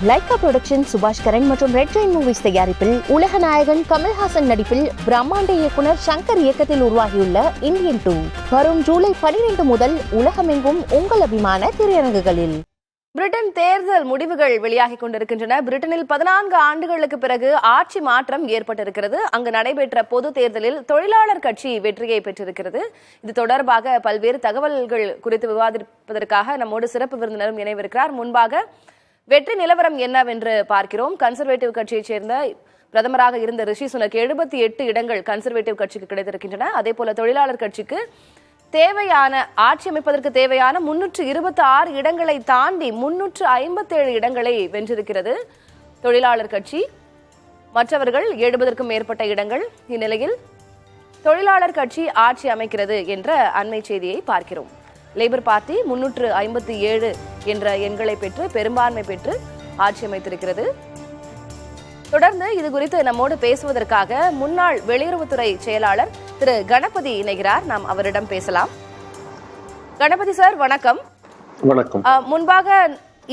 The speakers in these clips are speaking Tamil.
லைகா புரொடக்ஷன் சுபாஷ் கரன் மற்றும் ரெட் ஜெயின் மூவிஸ் தயாரிப்பில் உலக நாயகன் கமல்ஹாசன் நடிப்பில் பிரம்மாண்ட இயக்குனர் சங்கர் இயக்கத்தில் உருவாகியுள்ள இந்தியன் 2 வரும் ஜூலை 12 முதல் உலகமெங்கும் உங்கள் அபிமான திரையரங்குகளில். பிரிட்டன் தேர்தல் முடிவுகள் வெளியாகி கொண்டிருக்கின்றன. பிரிட்டனில் 14 ஆண்டுகளுக்கு பிறகு ஆட்சி மாற்றம் ஏற்பட்டிருக்கிறது. அங்கு நடைபெற்ற பொது தேர்தலில் தொழிலாளர் கட்சி வெற்றியை பெற்றிருக்கிறது. இது தொடர்பாக பல்வேறு தகவல்கள் குறித்து விவாதிப்பதற்காக நம்மோடு சிறப்பு விருந்தினரும் இணைவிருக்கிறார். முன்பாக வெற்றி நிலவரம் என்னவென்று பார்க்கிறோம். கன்சர்வேட்டிவ் கட்சியைச் சேர்ந்த பிரதமராக இருந்த ரிஷி சுனக் 78 இடங்கள் கன்சர்வேட்டிவ் கட்சிக்கு கிடைத்திருக்கின்றன. அதே போல தொழிலாளர் கட்சிக்கு தேவையான ஆட்சி அமைப்பதற்கு தேவையான 326 இடங்களை தாண்டி 357 இடங்களை வென்றிருக்கிறது தொழிலாளர் கட்சி. மற்றவர்கள் 70க்கும் மேற்பட்ட இடங்கள். இந்நிலையில் தொழிலாளர் கட்சி ஆட்சி அமைக்கிறது என்ற அண்மை செய்தியை பார்க்கிறோம். லேபர் பார்ட்டி 357 என்ற எண்களை பெற்று பெரும்பான்மை பெற்று ஆட்சி அமைத்திருக்கிறது. தொடர்ந்து இது குறித்து நம்மோடு பேசுவதற்காக முன்னாள் வெளியுறவுத்துறை செயலாளர் திரு கணபதி இணைகிறார். நாம் அவரிடம் பேசலாம். கணபதி சார், வணக்கம். வணக்கம். முன்பாக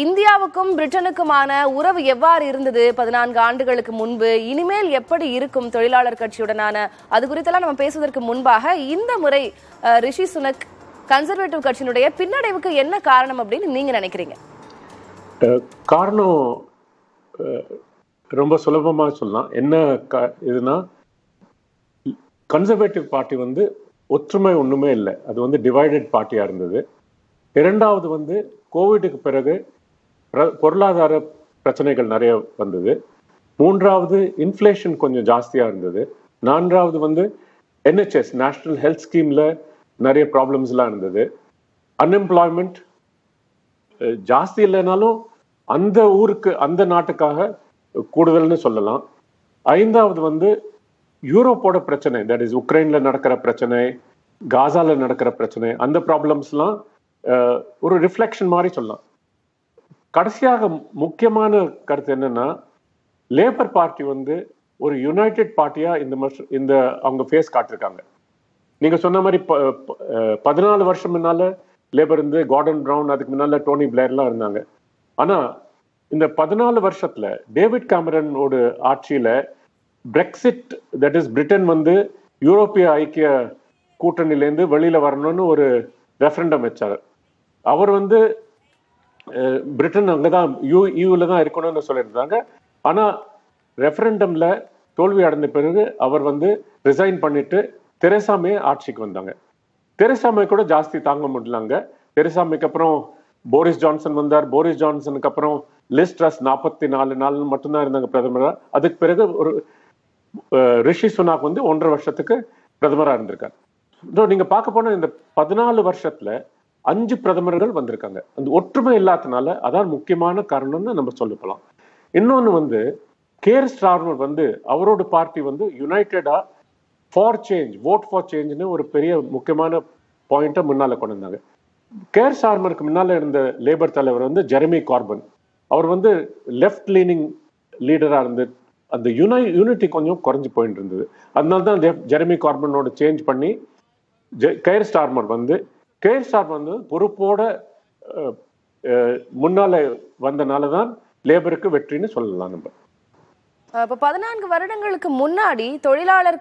இந்தியாவுக்கும் பிரிட்டனுக்குமான உறவு எவ்வாறு இருந்தது 14 ஆண்டுகளுக்கு முன்பு, இனிமேல் எப்படி இருக்கும் தொழிலாளர் கட்சியுடனான, அது குறித்தெல்லாம் நம்ம பேசுவதற்கு முன்பாக இந்த முறை ரிஷி சுனக் கன்சர்வேட்டிவ் கட்சியினுடைய பின்னடைவுக்கு என்ன காரணம் அப்படின்னு நீங்க நினைக்கிறீங்க? காரணம் ரொம்ப சுலபமா சொல்லலாம். என்ன இதுனா, கன்சர்வேட்டிவ் பார்ட்டி ஒற்றுமை ஒண்ணுமே இல்லை. அது டிவைடட் பார்ட்டியா இருந்தது. இரண்டாவது கோவிடுக்கு பிறகு பொருளாதார பிரச்சனைகள் நிறைய வந்தது. மூன்றாவது இன்ஃப்ளேஷன் கொஞ்சம் ஜாஸ்தியா இருந்தது. நான்காவது NHS நேஷனல் ஹெல்த் ஸ்கீம்ல நிறைய ப்ராப்ளம்ஸ்லாம் இருந்தது. அன்எம்ப்ளாய்மெண்ட் ஜாஸ்தி இல்லைனாலும் அந்த ஊருக்கு அந்த நாட்டுக்காக கூடுதல்னு சொல்லலாம். ஐந்தாவது யூரோப்போட பிரச்சனை, தட் இஸ் உக்ரைன்ல நடக்கிற பிரச்சனை, காசால நடக்கிற பிரச்சனை, அந்த ப்ராப்ளம்ஸ்லாம் ஒரு ரிஃப்ளெக்ஷன் மாதிரி சொல்லலாம். கடைசியாக முக்கியமான கருத்து என்னன்னா, லேபர் பார்ட்டி ஒரு யுனைடெட் பார்ட்டியா இந்த அவங்க ஃபேஸ் காட்டிருக்காங்க. நீங்க சொன்ன மாதிரி 14 வருஷம் முன்னால லேபர் கார்டன் பிரவுன், அதுக்கு முன்னால டோனி பிளேர்லாம் இருந்தாங்க. ஆனா இந்த 14 வருஷத்துல டேவிட் கேமரனோட ஆட்சியில பிரெக்சிட், தட் இஸ் பிரிட்டன் யூரோப்பிய ஐக்கிய கூட்டணியிலேருந்து வெளியில வரணும்னு ஒரு ரெஃபரண்டம் வச்சார். அவர் பிரிட்டன் அங்கதான் யூல தான் இருக்கணும்னு சொல்லியிருந்தாங்க. ஆனா ரெஃபரண்டம்ல தோல்வி அடைந்த பிறகு அவர் ரிசைன் பண்ணிட்டு தெரேசா மே ஆட்சிக்கு வந்தாங்க. தெரேசா மே கூட ஜாஸ்தி தாங்க முடியலாங்க. தெரேசா மேக்கு அப்புறம் போரிஸ் ஜான்சன் வந்தார். போரிஸ் ஜான்சனுக்கு அப்புறம் லிஸ் ட்ரஸ் 44 நாள் மட்டும்தான் இருந்தாங்க பிரதமரா. அதுக்கு பிறகு ஒரு ரிஷி சுனாக் 1.5 வருஷத்துக்கு பிரதமரா இருந்திருக்காரு. நீங்க பார்க்க போனா இந்த 14 வருஷத்துல 5 பிரதமர்கள் வந்திருக்காங்க. அந்த ஒற்றுமை இல்லாதனால அதான் முக்கியமான காரணம்னு நம்ம சொல்லலாம். இன்னொன்னு கேர் ஸ்டார்மர் அவரோட பார்ட்டி யுனைடெடா ஃபார் சேஞ்ச், வோட் ஃபார் சேஞ்ச்னு ஒரு பெரிய முக்கியமான பாயிண்ட்டை முன்னால கொண்டு வந்தாங்க. கேர் ஸ்டார்மருக்கு முன்னால இருந்த லேபர் தலைவர் ஜெரமி கார்பன். அவர் லெஃப்ட் லீனிங் லீடரா இருந்து அந்த யூனிட்டி கொஞ்சம் குறைஞ்சு போயிட்டு இருந்தது. அதனால தான் ஜெரமி கார்பனோட சேஞ்ச் பண்ணி கேர் ஸ்டார்மர் கேர் ஸ்டார்மர் பொறுப்போட முன்னால வந்தனாலதான் லேபருக்கு வெற்றின்னு சொல்லலாம். நம்ம இப்போ 14 வருடங்களுக்கு முன்னாடி தொழிலாளர்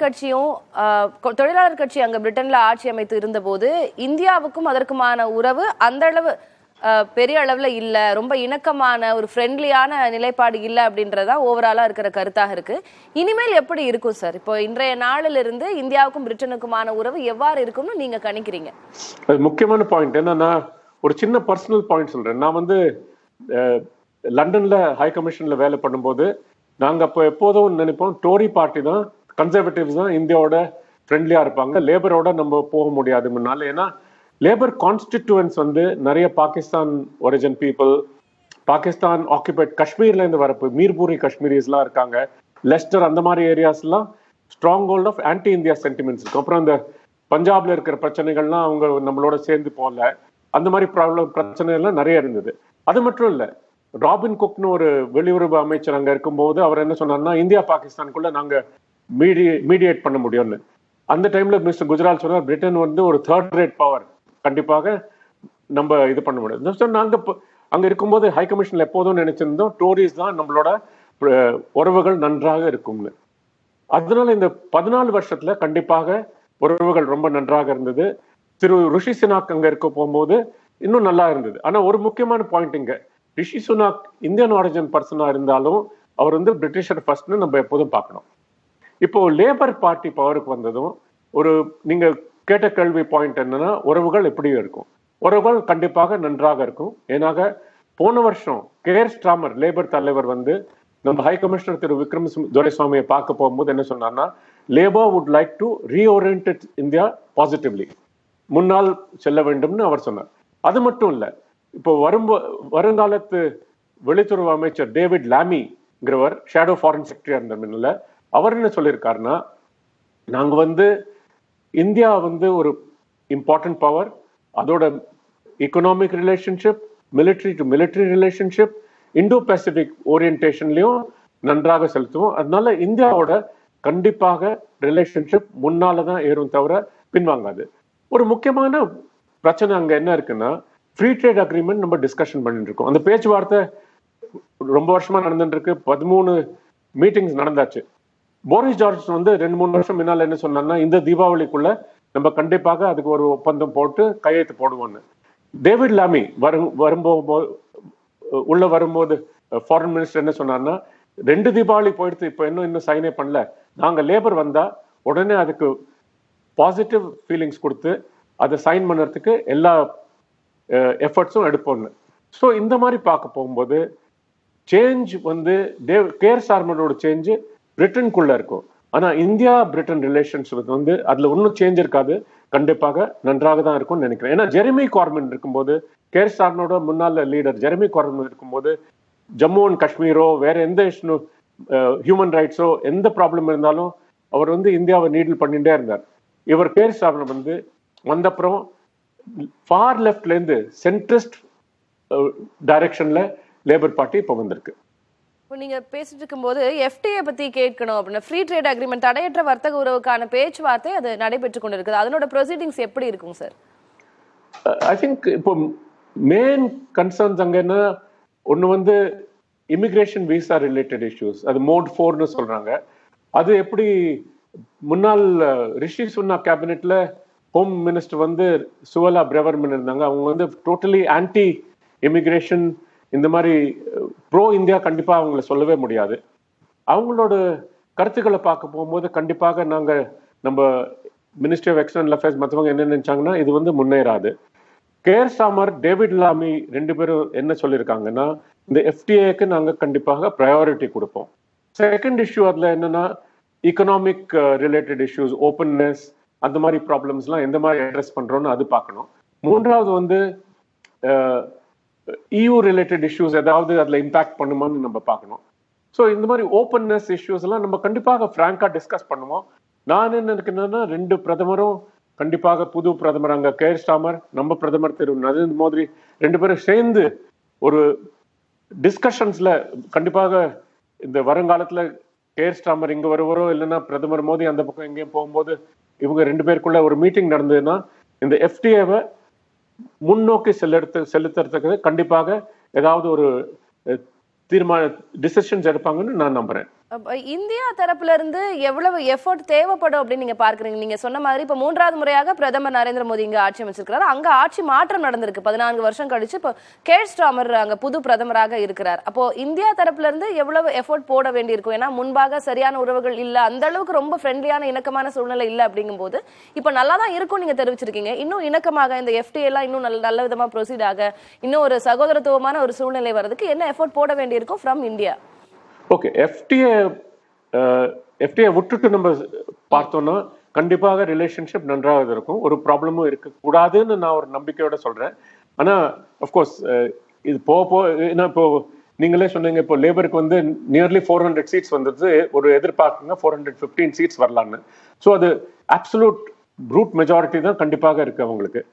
கட்சி அங்க பிரிட்டன்ல ஆட்சி அமைத்து இருந்த போது இந்தியாவுக்கும் அதற்குமான உறவு அந்த அளவு பெரிய அளவுல இல்ல, ரொம்ப இணக்கமான ஒரு ஃப்ரெண்ட்லியான நிலைப்பாடு இல்லை அப்படின்றதா ஓவராலா இருக்கிற கருத்தாக இருக்கு. இனிமேல் எப்படி இருக்கும் சார்? இப்போ இன்றைய நாளில இருந்து இந்தியாவுக்கும் பிரிட்டனுக்குமான உறவு எவ்வாறு இருக்கும்னு நீங்க கணிக்கிறீங்க? முக்கியமான பாயிண்ட் என்னன்னா, ஒரு சின்ன பர்சனல் பாயிண்ட் சொல்றேன். நான் லண்டன்ல ஹை கமிஷன்ல வேலை பண்ணும்போது நாங்க அப்போ எப்போதும் நினைப்போம், டோரி பார்ட்டி தான், கன்சர்வேட்டிவ்ஸ் தான் இந்தியாவோட ஃப்ரெண்ட்லியா இருப்பாங்க, லேபரோட நம்ம போக முடியாது முன்னால. ஏன்னா லேபர் கான்ஸ்டிடியூவன்ஸ் நிறைய Pakistan origin people, Pakistan occupied காஷ்மீர்ல இருந்து வரப்பு மீர்பூரி காஷ்மீரிஸ்லாம் இருக்காங்க, லெஸ்டர் அந்த மாதிரி ஏரியாஸ்லாம் strong hold of anti India sentiments இருக்கும். அப்புறம் இந்த பஞ்சாப்ல இருக்கிற பிரச்சனைகள்லாம் அவங்க நம்மளோட சேர்ந்து போகல, அந்த மாதிரி பிரச்சனை எல்லாம் நிறைய இருந்தது. அது மட்டும் இல்லை, ராபின் குக்னு ஒரு வெளியுறவு அமைச்சர் அங்க இருக்கும்போது அவர் என்ன சொன்னார்னா, இந்தியா பாகிஸ்தானுக்குள்ள நாங்க மீடியேட் பண்ண முடியும்னு. அந்த டைம்ல மிஸ்டர் குஜரால் சொன்னார், பிரிட்டன் ஒரு 3rd ரேட் பவர், கண்டிப்பாக நம்ம இது பண்ண முடியாது. நாங்க அங்க இருக்கும்போது ஹை கமிஷன்ல எப்போதும் நினைச்சிருந்தோம் டோரிஸ் தான் நம்மளோட உறவுகள் நன்றாக இருக்கும்னு. அதனால இந்த 14 வருஷத்துல கண்டிப்பாக உறவுகள் ரொம்ப நன்றாக இருந்தது. திரு ரிஷி சுனாக் அங்க இருக்க போகும்போது இன்னும் நல்லா இருந்தது. ஆனா ஒரு முக்கியமான பாயிண்ட் இங்க, ரிஷி சுனாக் இந்தியன் ஆரிஜின் பர்சனா இருந்தாலும் அவர் வந்து பிரிட்டிஷர் ஃபர்ஸ்ட்னு நம்ம எப்போதும் பார்க்கணும். இப்போ லேபர் பார்ட்டி பவருக்கு வந்ததும் ஒரு நீங்க கேட்ட கேள்வி பாயிண்ட் என்னன்னா உறவுகள் எப்படி இருக்கும். உறவுகள் கண்டிப்பாக நன்றாக இருக்கும். ஏன்னாக போன வருஷம் கேர் ஸ்டாமர் லேபர் தலைவர் வந்து நம்ம ஹை கமிஷனர் திரு விக்ரம் துரைசாமியை பார்க்க போகும்போது என்ன சொன்னார்னா, labour would like to reorient India positively, முன்னால் செல்ல வேண்டும்னு அவர் சொன்னார். அது மட்டும் இல்ல, இப்போ வருங்காலத்து வெளியுறவு அமைச்சர் டேவிட் லாமிங்கிறவர் ஷேடோ ஃபாரின் செக்ரட்டரியா இருந்த முன்னில அவர் என்ன சொல்லியிருக்காருன்னா, நாங்க வந்து இந்தியா வந்து ஒரு இம்பார்ட்டன்ட் பவர், அதோட economic relationship, military to military relationship, Indo Pacific ஓரியன்டேஷன்லயும் நன்றாக செலுத்துவோம். அதனால இந்தியாவோட கண்டிப்பாக ரிலேஷன்ஷிப் முன்னாலதான் ஏறும் தவிர பின்வாங்காது. ஒரு முக்கியமான பிரச்சனை அங்க என்ன இருக்குன்னா, ஃப்ரீ ட்ரேட் அக்ரிமெண்ட் நம்ம டிஸ்கஷன் பண்ணிட்டு இருக்கோம். அந்த பேச்சுவார்த்தை ரொம்ப வருஷமா நடந்துட்டு இருக்கு. 13 மீட்டிங்ஸ் நடந்தாச்சு. போரிஸ் ஜான்சன் வந்து 2-3 வருஷம் முன்னால என்ன சொன்னார்னா, இந்த தீபாவளிக்குள்ள நம்ம கண்டிப்பாக அதுக்கு ஒரு ஒப்பந்தம் போட்டு கையெழுத்து போடுவோம்னு. டேவிட் லாமி வரும்போது ஃபாரின் மினிஸ்டர் என்ன சொன்னார்னா, 2 தீபாவளி போயிடுத்து, இப்போ இன்னும் சைனே பண்ணல, நாங்க லேபர் வந்தா உடனே அதுக்கு பாசிட்டிவ் ஃபீலிங்ஸ் கொடுத்து அதை சைன் பண்ணுறதுக்கு எல்லா எஃபர்ட்ஸும் எடுப்போம்னு. ஸோ இந்த மாதிரி பார்க்க போகும்போது சேஞ்ச் வந்து கேர் ஸ்டார்மரோட சேஞ்சு பிரிட்டனுக்குள்ள இருக்கும். ஆனா இந்தியா பிரிட்டன் ரிலேஷன்ஸ் வந்து அதுல ஒன்றும் சேஞ்ச் இருக்காது, கண்டிப்பாக நன்றாக தான் இருக்கும்னு நினைக்கிறேன். ஏன்னா ஜெரமி கார்பின் இருக்கும்போது, கேர் ஸ்டார்மரோட முன்னாள் லீடர் ஜெரமி கார்பின் இருக்கும்போது, ஜம்மு அண்ட் காஷ்மீரோ வேற எந்த இஷ்யூ, ஹியூமன் ரைட்ஸோ எந்த ப்ராப்ளம் இருந்தாலும் அவர் வந்து இந்தியாவை நீடில் பண்ணிட்டே இருந்தார். இவர் கேர் ஸ்டார்மர் வந்து வந்தப்புறம் ஃபார் லெஃப்ட்ல இருந்து சென்ட்ரிஸ்ட் டைரக்ஷன்ல லேபர் பார்ட்டி இப்போ வந்திருக்கு. இப்போ நீங்க பேசிட்டு இருக்கும்போது எஃப்டிஏ பத்தி கேட்கணும் அப்படின்னா, ஃப்ரீ ட்ரேட் அக்ரிமெண்ட், தடையற்ற வர்த்தக உறவுக்கான பேச்சுவார்த்தை அது நடைபெற்று கொண்டு இருக்குது. அதனோட ப்ரொசீடிங்ஸ் எப்படி இருக்கும் சார்? ஐ திங்க் இப்போ மெயின் கன்சர்ன்ஸ் அங்க என்ன, ஒன்று வந்து இமிகிரேஷன் விசா ரிலேட்டட் இஷ்யூஸ், அது மோட் 4ன்னு சொல்றாங்க. அது எப்படி முன்னாள் ரிஷி சுனாக் கேபினெட்ல ஹோம் மினிஸ்டர் வந்து சுவலா பிரவர்மன் இருந்தாங்க. அவங்க வந்து டோட்டலி ஆன்டி இமிகிரேஷன், இந்த மாதிரி ப்ரோ இந்தியா கண்டிப்பா அவங்கள சொல்லவே முடியாது. அவங்களோட கருத்துக்களை பார்க்க போகும்போது கண்டிப்பாக நம்ம மினிஸ்ட்ரி ஆஃப் எக்ஸ்டர்னல் அஃபேர்ஸ் மற்றவங்க என்ன நினைச்சாங்கன்னா, இது வந்து முன்னேறாது. கேர் ஸ்டார்மர், டேவிட் லாமி 2 பேரும் என்ன சொல்லியிருக்காங்கன்னா, இந்த எஃப்டிஏக்கு நாங்க கண்டிப்பாக ப்ரையாரிட்டி கொடுப்போம். செகண்ட் இஷ்யூ அதுல என்னன்னா, எக்கனாமிக் ரிலேட்டட் இஷ்யூஸ், ஓப்பன்னஸ், அந்த மாதிரி ப்ராப்ளம்ஸ்லாம் எந்த மாதிரி அட்ரஸ் பண்றோம்னு அது பார்க்கணும். மூன்றாவது வந்து EU ரிலேட்டட் இஷ்யூஸ் ஏதாவது அதில் இம்பாக்ட் பண்ணுமான்னு நம்ம பார்க்கணும். ஸோ இந்த மாதிரி ஓப்பன்னஸ் இஷ்யூஸ் எல்லாம் நம்ம கண்டிப்பாக ஃப்ராங்கா டிஸ்கஸ் பண்ணுவோம். நான் என்ன நினைக்கிறேன்னா, 2 பிரதமரும் கண்டிப்பாக, புது பிரதமர் அங்கே கேர் ஸ்டார்மர், நம்ம பிரதமர் திரு நரேந்திர மோடி 2 பேரும் சேர்ந்து ஒரு டிஸ்கஷன்ஸ்ல கண்டிப்பாக இந்த வருங்காலத்துல கேர் ஸ்டார்மர் இங்க வருவாரோ, இல்லைன்னா பிரதமர் மோடி அந்த பக்கம் எங்கேயும் போகும்போது இவங்க 2 பேருக்குள்ள ஒரு மீட்டிங் நடந்ததுன்னா இந்த எஃப்டிஏவை முன்னோக்கி செலுத்துறதுக்கு கண்டிப்பாக ஏதாவது ஒரு டிசிஷன்ஸ் எடுப்பாங்கன்னு நான் நம்புறேன். இந்தியா தரப்புல இருந்து எவ்வளவு எஃபோர்ட் தேவைப்படும் அப்படின்னு நீங்க பார்க்கறீங்க? நீங்க சொன்ன மாதிரி இப்ப 3வது முறையாக பிரதமர் நரேந்திர மோடி இங்க ஆட்சி அமைச்சிருக்கிறார். அங்க ஆட்சி மாற்றம் நடந்திருக்கு. 14 வருஷம் கழிச்சு இப்போ கேர் ஸ்டார்மர் அங்க புது பிரதமராக இருக்கிறார். அப்போ இந்தியா தரப்புல இருந்து எவ்வளவு எஃபோர்ட் போட வேண்டியிருக்கும்? ஏன்னா முன்பாக சரியான உறவுகள் இல்ல, அந்த அளவுக்கு ரொம்ப ஃப்ரெண்ட்லியான இணக்கமான சூழ்நிலை இல்ல. அப்படிங்கும் போது இப்ப நல்லா தான் இருக்கும் நீங்க தெரிவிச்சிருக்கீங்க. இன்னும் இணக்கமாக இந்த எஃப்டிஏ எல்லாம் இன்னும் நல்ல விதமா ப்ரொசீட் ஆக, இன்னும் ஒரு சகோதரத்துவமான ஒரு சூழ்நிலை வர்றதுக்கு என்ன எஃபோர்ட் போட வேண்டியிருக்கும் ஃப்ரம் இந்தியா? ஓகே, எஃப்டிஏ விட்டுட்டு நம்ம பார்த்தோம்னா கண்டிப்பாக ரிலேஷன்ஷிப் நன்றாக இருக்கும், ஒரு ப்ராப்ளமும் இருக்கக்கூடாதுன்னு நான் ஒரு நம்பிக்கையோட சொல்றேன். ஆனா அஃப்கோர்ஸ் இது ஏன்னா இப்போ நீங்களே சொன்னீங்க, இப்போ லேபருக்கு வந்து நியர்லி 400 சீட்ஸ் வந்துருது, ஒரு எதிர்பார்க்குங்க 415 சீட்ஸ் வரலான்னு. ஸோ அது அப்சல்யூட் ப்ரூட் மெஜாரிட்டி தான் கண்டிப்பாக இருக்கு அவங்களுக்கு.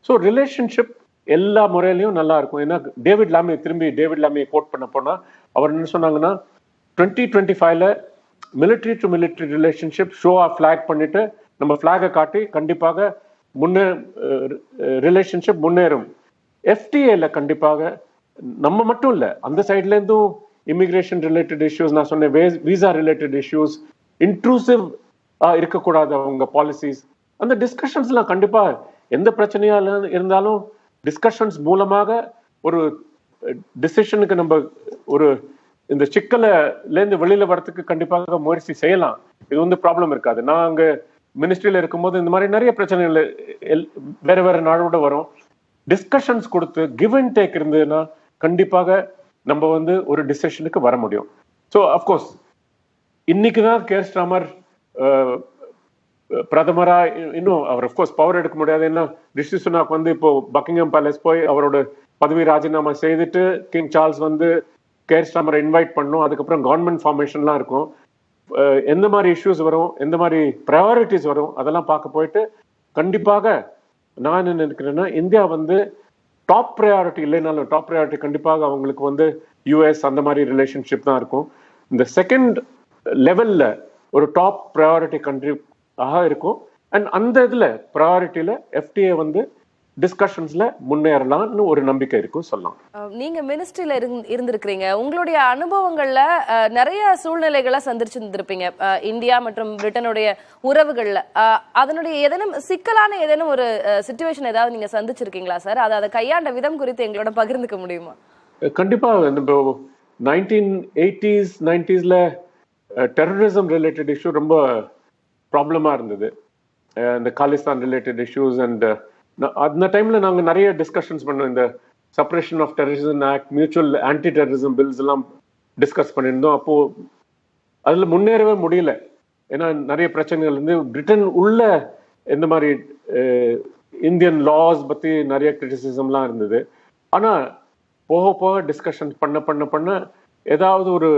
ஸோ ரிலேஷன்ஷிப் எல்லா முறையிலையும் நல்லா இருக்கும். ஏன்னா டேவிட் லாமியை கோட் பண்ண போனா அவர் என்ன சொன்னாங்கன்னா, 2025ல மிலிட்ரி டு மிலிட்ரி ரிலேஷன்ஷிப் ஷோவா ஃபிளாக் பண்ணிட்டு நம்ம ஃபிளாகை காட்டி கண்டிப்பாக ரிலேஷன்ஷிப் முன்னேறும். எஃப்டிஏல கண்டிப்பாக நம்ம மட்டும் இல்ல, அந்த சைட்ல இருந்தும் இமிகிரேஷன் ரிலேட்டட் இஷ்யூஸ், நான் சொன்னேன் விசா ரிலேட்டட் இஷ்யூஸ், இன்ட்ரூசிவ் இருக்கக்கூடாது அவங்க பாலிசிஸ், அந்த டிஸ்கஷன்ஸ்லாம் கண்டிப்பா எந்த பிரச்சனையா இருந்தாலும் டிஸ்கஷன்ஸ் மூலமாக ஒரு டிசிஷனுக்கு நம்ம ஒரு இந்த சிக்கல இருந்து வெளியில வரதுக்கு கண்டிப்பாக முயற்சி செய்யலாம். இது வந்து ப்ராப்ளம் இருக்காது. நான் அங்க மினிஸ்ட்ரியில இருக்கும்போது இந்த மாதிரி நிறைய பிரச்சனைகள் வேற வேற நாடோட வரும். டிஸ்கஷன்ஸ் கொடுத்து கிவ் அண்ட் டேக் இருந்ததுன்னா கண்டிப்பாக நம்ம வந்து ஒரு டிசிஷனுக்கு வர முடியும். ஸோ அஃப்கோர்ஸ் இன்னைக்குதான் கேர் ஸ்டார்மர் பிரதமரா, இன்னும் அவர் அஃப்கோர்ஸ் பவர் எடுக்க முடியாது. ஏன்னா ரிஷி சுனாக் வந்து இப்போ பக்கிங்ஹாம் பேலஸ் போய் அவரோட பதவி ராஜினாமா செய்துட்டு கிங் சார்ல்ஸ் வந்து கேர் ஸ்டார்மரை இன்வைட் பண்ணும். அதுக்கப்புறம் கவர்மெண்ட் ஃபார்மேஷன்லாம் இருக்கும். எந்த மாதிரி இஷ்யூஸ் வரும், எந்த மாதிரி ப்ரையாரிட்டிஸ் வரும், அதெல்லாம் பார்க்க போயிட்டு கண்டிப்பாக நான் என்ன நினைக்கிறேன்னா, இந்தியா வந்து டாப் ப்ரையாரிட்டி இல்லைனாலும் டாப் ப்ரையாரிட்டி கண்டிப்பாக அவங்களுக்கு வந்து யூஎஸ் அந்த மாதிரி ரிலேஷன்ஷிப் தான் இருக்கும். இந்த செகண்ட் லெவல்ல ஒரு டாப் ப்ரையாரிட்டி கண்ட்ரி இருக்கும். அண்ட் அந்த இதுல ப்ரையாரிட்டியில எஃப்டிஏ வந்து டிஸ்கஷன்ஸ்ல முன்னேறலாம்னு ஒரு நம்பிக்கை இருக்கும் சொல்லலாம். நீங்க மினிஸ்ட்ரியில இருந்திருக்கிறீங்க, உங்களுடைய அனுபவங்கள்ல நிறைய சூழ்நிலைகளை சந்திச்சிருந்திருப்பீங்க இந்தியா மற்றும் பிரிட்டனுடைய உறவுகள்ல. அதனுடைய ஏதேனும் சிக்கலான ஏதேனும் ஒரு சிச்சுவேஷன் ஏதாவது நீங்க சந்திச்சிருக்கீங்களா சார்? அதை கையாண்ட விதம் குறித்து எங்களோட பகிர்ந்துக்க முடியுமா? கண்டிப்பா. இந்த 1980s 90sல டெரரிசம் ரிலேட்டட் இஷ்யூ ரொம்ப ப்ராப்ளமா இருந்தது. இந்த காலிஸ்தான் ரிலேட்டட் இஷ்யூஸ் அண்ட் அந்த டைம்ல நாங்க நிறைய டிஸ்கஷன்ஸ் பண்ணோம். இந்த separation of terrorism act, mutual anti terrorism bills எல்லாம் டிஸ்கஸ் பண்ணியிருந்தோம். அப்போ அதுல முன்னேறவே முடியல. ஏன்னா நிறைய பிரச்சனைகள் இருந்து பிரிட்டன் உள்ள இந்த மாதிரி இந்தியன் லாஸ் பத்தி நிறைய கிரிட்டிசிசம்லாம் இருந்தது. ஆனா போக போக டிஸ்கஷன் பண்ண ஏதாவது ஒரு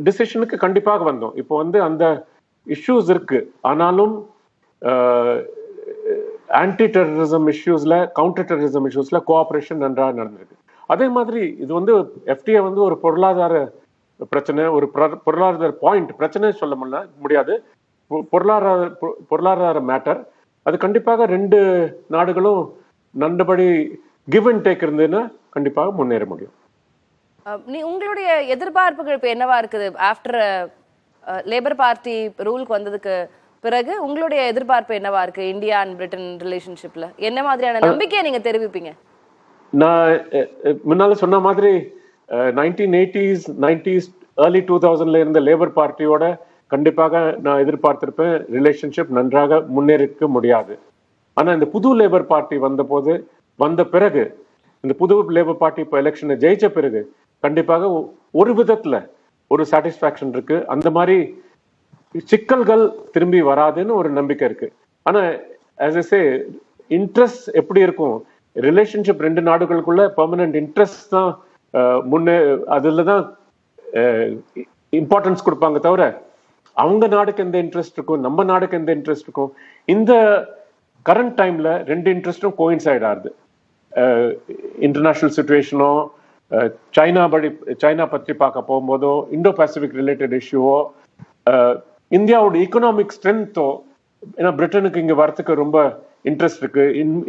டிசிஷனுக்கு கண்டிப்பாக வந்தோம். இப்போ வந்து அந்த இஷ்யூஸ் இருக்கு, ஆனாலும் ஆன்டி டெரரிசம் இஷ்யூஸ்ல, கவுண்டர் டெரரிசம் இஷ்யூஸ்ல கோஆபரேஷன் நன்றாக நடந்திருக்கு. அதே மாதிரி இது வந்து எஃப்டிஏ வந்து ஒரு பொருளாதார பிரச்சனை, ஒரு பொருளாதார பாயிண்ட் பிரச்சனை சொல்ல முடியாது, பொருளாதார மேட்டர். அது கண்டிப்பாக ரெண்டு நாடுகளும் நல்லபடி கிவ் அண்ட் டேக் இருந்ததுன்னா கண்டிப்பாக முன்னேற முடியும். உங்களுடைய எதிர்பார்ப்புகள் இப்ப என்னவா இருக்குது? ஆஃப்டர் லேபர் பார்ட்டி ரூலுக்கு வந்ததுக்கு பிறகு உங்களுடைய எதிர்பார்ப்பு என்னவா இருக்கு இந்தியா அண்ட் பிரிட்டன் ரிலேஷன்ஷிப்ல? என்ன மாதிரியான நம்பிக்கையை நீங்க தெரிவிப்பீங்க? நான் முன்னால சொன்ன மாதிரி 1980s 90s early 2000ல இருந்த லேபர் பார்ட்டியோட கண்டிப்பாக நான் எதிர்பார்த்திருப்பேன் ரிலேஷன்ஷிப் நன்றாக முன்னேறிக்க முடியாது. ஆனா இந்த புது லேபர் பார்ட்டி வந்த பிறகு, இந்த புது லேபர் பார்ட்டி இப்போ எலெக்ஷனை ஜெயிச்ச பிறகு கண்டிப்பாக ஒரு விதத்துல ஒரு சாட்டிஸ்பாக்சன் இருக்கு. அந்த மாதிரி சிக்கல்கள் திரும்பி வராதுன்னு ஒரு நம்பிக்கை இருக்கு. ஆனா as I say, இன்ட்ரெஸ்ட் எப்படி இருக்கும், ரிலேஷன்ஷிப் ரெண்டு நாடுகளுக்குள்ள பெர்மனன்ட் இன்ட்ரெஸ்ட் தான் அதுலதான் இம்பார்ட்டன்ஸ் கொடுப்பாங்க தவிர அவங்க நாடுக்கு எந்த இன்ட்ரெஸ்ட் இருக்கும், நம்ம நாடுக்கு எந்த இன்ட்ரெஸ்ட் இருக்கும். இந்த கரண்ட் டைம்ல ரெண்டு இன்ட்ரெஸ்டும் கோயின்சைட் ஆகுது. இன்டர்நேஷனல் சிச்சுவேஷனோ, சைனா பற்றி பார்க்க போகும்போதோ, இண்டோ பசிபிக் ரிலேட்டட் இஷ்யூவோ, இந்தியாவோட எக்கனாமிக் ஸ்ட்ரென்த்தோ, ஏன்னா பிரிட்டனுக்கு இங்க வரத்துக்கு ரொம்ப இன்ட்ரெஸ்ட் இருக்கு.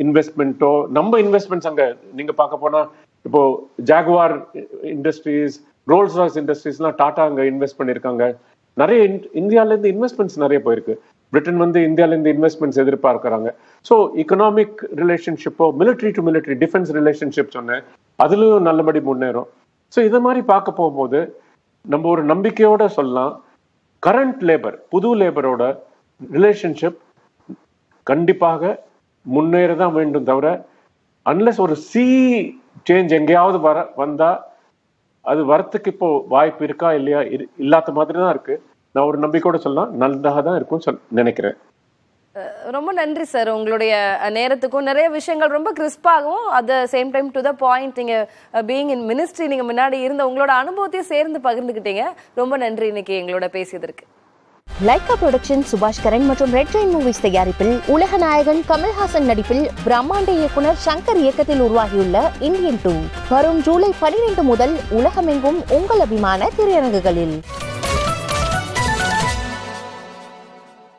இன்வெஸ்ட்மெண்ட்டோ, நம்ம இன்வெஸ்ட்மெண்ட்ஸ் அங்க நீங்க பார்க்க போனா இப்போ ஜாகுவார் இண்டஸ்ட்ரீஸ், ரோல்ஸ் ராய்ஸ் இண்டஸ்ட்ரீஸ்லாம் டாடா அங்க இன்வெஸ்ட் பண்ணிருக்காங்க. நிறைய இந்தியால இருந்து இன்வெஸ்ட்மெண்ட்ஸ் நிறைய போயிருக்கு. பிரிட்டன் வந்து இந்தியால இருந்து இன்வெஸ்ட்மெண்ட்ஸ் எதிர்பார்க்கிறாங்க. ஸோ எக்கனாமிக் ரிலேஷன்ஷிப்போ, military to military defence relationship சொன்னேன், அதுலயும் நல்லபடி முன்னேறும். ஸோ இதை மாதிரி பார்க்க போகும்போது நம்ம ஒரு நம்பிக்கையோட சொல்லலாம், கரண்ட் லேபர், புது லேபரோட ரிலேஷன்ஷிப் கண்டிப்பாக முன்னேறதான் வேண்டும் தவிர, அன்லஸ் ஒரு சேஞ்ச் எங்கேயாவது வந்தா அது வரத்துக்கு இப்போ வாய்ப்பு இருக்கா இல்லையா, இல்லாத மாதிரி தான் இருக்கு. நான் ஒரு நம்பிக்கையோட சொல்லலாம் நல்லதாக தான் இருக்கும் நினைக்கிறேன். ரொம்ப நன்றி சார், உங்களுடைய நேரத்துக்கும். நிறைய விஷயங்கள் ரொம்ப கிறிஸ்பாகவும் at the same time to the point, நீங்க பீயிங் இன் மினிஸ்ட்ரி, நீங்க முன்னாடி இருந்த உங்களோட அனுபவத்தையும் சேர்ந்து பகிர்ந்துக்கிட்டீங்க. ரொம்ப நன்றி இன்னைக்கு எங்களோட பேசியதற்கு. லைகா புரொடக்ஷன் சுபாஷ்கரன் மற்றும் ரெட் ஜெயின் மூவிஸ் தயாரிப்பில் உலக நாயகன் கமல்ஹாசன் நடிப்பில் பிரம்மாண்ட இயக்குனர் சங்கர் இயக்கத்தில் உருவாகியுள்ள இந்தியன் 2 வரும் ஜூலை 12 முதல் உலகமெங்கும் உங்கள் அபிமான திரையரங்குகளில்.